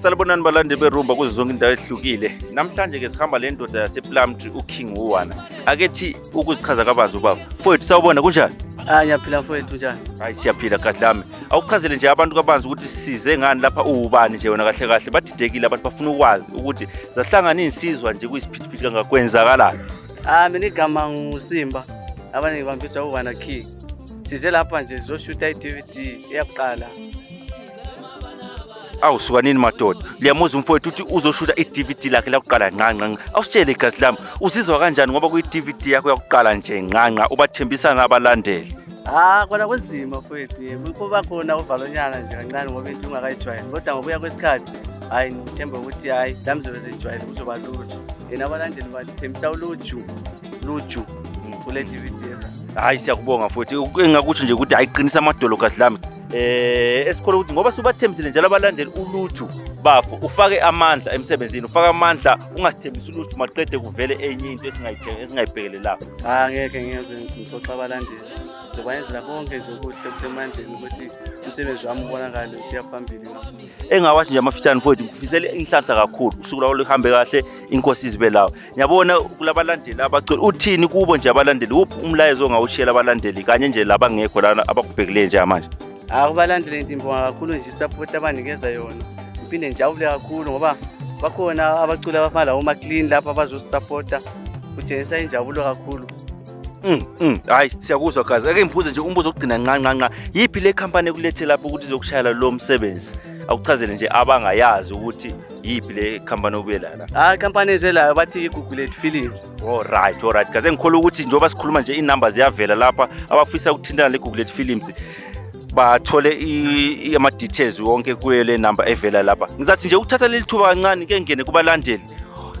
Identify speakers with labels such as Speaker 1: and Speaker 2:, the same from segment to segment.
Speaker 1: Salibonani balandeli berumba kuzo zonke indawo ehlukile. Namhlanje ke sihamba le ndoda yasePlumtree uKing Uwana. Akethi ukuzichaza kabanzi ubaba. Mfowethu sawubona kunjani?
Speaker 2: Ngiyaphila mfowethu njani?
Speaker 1: Hayi siyaphila kahle lami. Awuchazele nje abantu kabanzi ukuthi size ngani lapha uwubani nje wena kahle kahle. Badidekile abantu bafuna ukwazi ukuthi zahlangana insizwa nje kuyisiphithiphithi kangakwenzakalani.
Speaker 2: Mina igama nguSimba. Abanye ngibambisa uWana King. Size lapha nje sizoshuta iDVD eyakuqala.
Speaker 1: Awusuka nini madoda? Liyamuza umfowethu uthi uzoshuta iDVD lakhe lakuqala nqanqa. Awusitshele igazi lami, uzizwa kanjani ngoba kuyiDVD yakho yakuqala nje nqanqa ubathembisa ngabalandeli?
Speaker 2: Kona kunzima mfowethu. Kuba khona uvalonyana nje kancane ngoba into ungakayijwayeli. Kodwa ngokuya kwesikhathi, hayi ngithemba ukuthi hayi lami zobe sejwayele kuzoba lula. Yena abalandeli bathembisa uluju kule DVD esa.
Speaker 1: Hayi siyakubonga futhi engakutsho nje ukuthi ayiqinisa amadolo kahle lami. Esikole ukuthi ngoba subathembisile njalo abalandeli uluju bafo ufake amandla emsebenzini, ufake amandla ungasithembisi uluju maqede kuvele enye into esingayibhekele lapho.
Speaker 2: Ngeke ngeze ngixoxa abalandeli. Zobayenzela konke nje ukuthi kusemandleni ukuthi umsebenzi wami ubonakale usiya phambili.
Speaker 1: Engawathi nje amafitshane mfowethu ngifisele inhlanhla kakhulu usuku lawo lihambe kahle inkosi izibe lawo. Ngiyabona kulabalandeli abacela uthini kubo nje abalandeli uphi umlayezo ongawushiyela abalandeli kanye nje laba ngekho lana abakubhekile nje manje.
Speaker 2: Kubalandeli indimbo kakhulu nje support abanikeza yona. Uphinde njawule kakhulu ngoba bakhona abaculi abafana lawo McLean lapha abazosupporta kutshengisa injabulo kakhulu.
Speaker 1: Hayi siyakuzwa gazi. Ake ngibuze nje umbuzo ogcina nqanqa. Yipi le company ekulethe lapho ukuthi izokushayela lo msebenzi? Akuchazele nje abangayazi ukuthi yipi le company obuye la.
Speaker 2: Company ezelayo bathi iGoogle Films.
Speaker 1: Alright gazi. Ngikholwa ukuthi njoba sikhuluma nje inamba ziyavela lapha abafisa ukuthintana le Google Films. Bathole ama details wonke kuye le number evela lapha. Ngizathi nje ukuthatha leli thuba kancane ke ngene kubalandeli.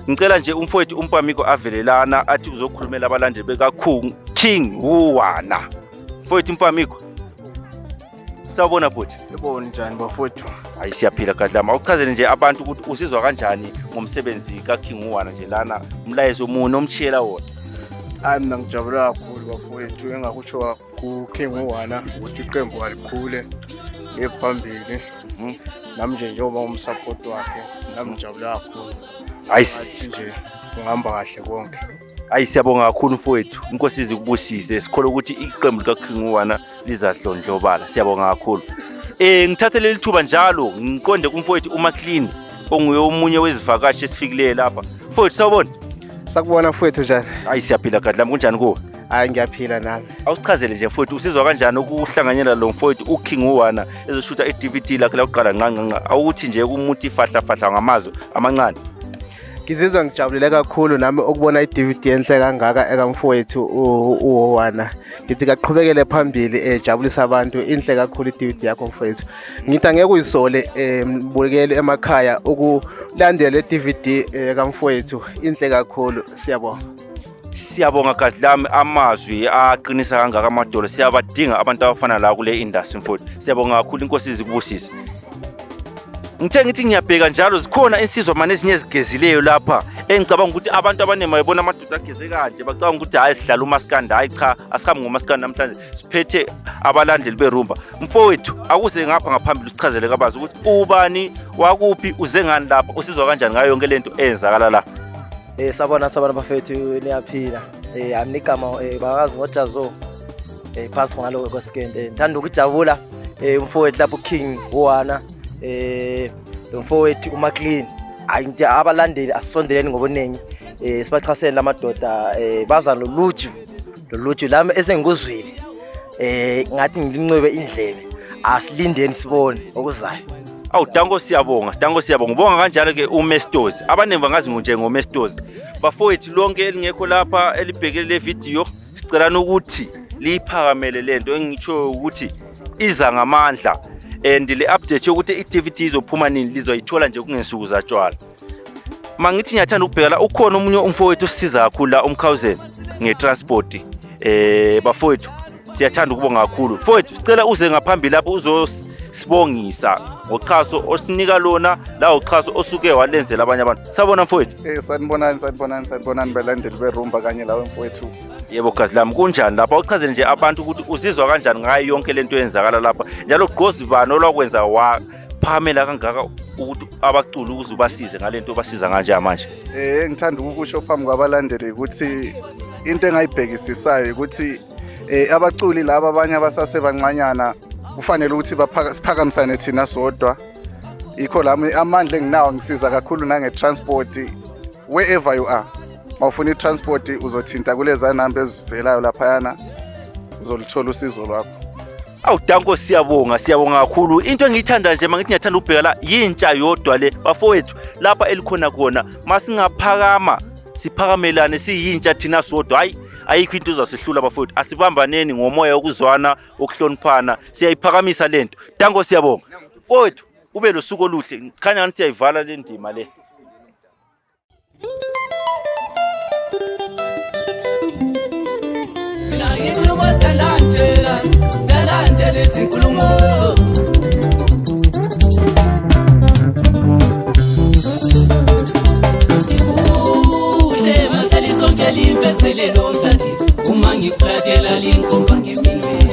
Speaker 1: Ngicela nje umfowethu uMpamiko avelelana athi uzokhulumela abalandeli bekaKing Uwana. Mfowethu Mpamiko. Sawubona futhi.
Speaker 3: Yebo njani bafowethu?
Speaker 1: Hayi siyaphila kahle lama. Awuchazele nje abantu ukuthi usizwa kanjani ngomsebenzi kaKing Uwana nje lana umlayezo umuntu omtshiyela wona.
Speaker 3: Mina ngijabula kakhulu bafowethu engakutsho kuKing Uwana ukuthi iqembu alikhule ephambili. Nami njengoba umsupport wakhe nami ngijabula kakhulu.
Speaker 1: Hayi
Speaker 3: nje ungihamba kahle konke.
Speaker 1: Hayi siyabonga kakhulu mfowethu. Inkosi izikubusise. Sikholwa ukuthi iqembu likaKing Uwana lizahlondlobala. Siyabonga kakhulu. Ngithathe leli thuba njalo ngiqonde kumfowethu uMcLean onguye omunye wezivakashi esifikile lapha. Mfowethu sawubona?
Speaker 3: Sakubona mfowethu njani?
Speaker 1: Hayi siyaphila kahle lami kunjani kuwe?
Speaker 3: Hayi ngiyaphila nami.
Speaker 1: Awusichazele nje mfowethu usizwa kanjani ukuhlanganyela lo mfowethu uKing Uwana ezoshuta iDVD lakhe lakuqala nqanqa. Awuthi nje kumuntu ifahla ngamazwi amancane.
Speaker 3: Ngizizwa ngijabulile kakhulu nami ukubona iDVD enhle kangaka ekamfowethu uWana. Ngithi kaqhubekele phambili ejabulisa abantu inhle kakhulu iDVD yakho mfowethu. Ngithi angeke uyisole mbukele emakhaya ukulandela iDVD kamfowethu inhle kakhulu siyabonga.
Speaker 1: Siyabonga kahle lami amazwi aqinisa kangaka amadolo. Siyabadinga abantu abafana la kule industry mfowethu. Siyabonga kakhulu inkosi izikubusise. Ngithe ngithi ngiyabheka njalo zikhona insizwa manje ezinye ezigezileyo lapha engicabanga ukuthi abantu abaningi bayibona amadoda ageze kanje bacabanga ukuthi hayi sidlala umaskandi. Hayi cha asikhambi ngomaskandi namhlanje siphethe abalandeli berumba. Mfowethu akuze ngapha ngaphambili usichazele kabanzi ukuthi ubani wakuphi uze ngani lapha usizwa kanjani ngayo yonke lento eyenzakala la.
Speaker 4: Sabona bafethu niyaphila. Amikama bakazi ngoJazo. Phasi ngaloko kwesikende. Ngithanda ukujabula umfowethu lapho uKing Uwana. Lo mfowethu uMcLean. Hayi abalandeli asondeleni ngobuningi. Sibachasene lamadoda baza loluju lami esengikuzwile. Ngathi ngilincobe indlebe. Asilindeni sibone okuzayo.
Speaker 1: Danko siyabonga. Ubonga kanjalo ke uMestos. Abaningi bangazi ngoMestos. Bafowethu lonke elingekho lapha elibhekele le video sicela ukuthi liphakamele lento engitsho ukuthi iza ngamandla. And le update yokuthi iDVD izophuma nini lizoyithola nje kungesuku zatshwala. Mangithi ngiyathanda ukubhekala ukhona umunye umfowethu osisiza kakhulu la umkhawuzeni ngetransport. Bafowethu siyathanda ukubonga kakhulu. Mfowethu sicela uze ngaphambili lapho uzosibongisa ngochaso osinika lona la uchaso osuke walenzela abanye abantu. Sabona mfowethu?
Speaker 3: Sanibonani balandeli berumba kanye lawe mfowethu.
Speaker 1: Yebo gazi lami kunjani lapha uchazele nje abantu ukuthi uzizwa kanjani ngayo yonke lento eyenzakala lapha njalo ugqozi bani olwakwenza uyaphakamela kangaka ukuthi abaculi ukuze ubasize ngalento basiza kanje manje?
Speaker 5: Ngithanda ukusho phambi kwabalandeli ukuthi into engayibhekisisayo ukuthi abaculi laba abanye abasasebancanyana kufanele ukuthi siphakamisane thina sodwa. Ikho lami amandla enginawo ngisiza kakhulu nange-transport wherever you are. Mawufuna i-transport uzothinta kuleza namba ezivelayo laphayana uzolithola usizo lwakho.
Speaker 1: Awu Danko, siyabonga kakhulu. Into engiyithanda nje mangithi ngiyathanda ubheka la yintsha yodwa le bafowethu lapha elikhona khona masingaphakama siphakamelane siyintsha thina sodwa. Hayi ayikho into ezasihlula bafowethu, asibambaneni ngomoya wokuzwana okuhloniphana siyayiphakamisa lento. Danko, siyabonga mfowethu, ube losuku oluhle. Khanya ngathi siyayivala le ndima le.
Speaker 6: Uma ngiflatela linkomba ngemini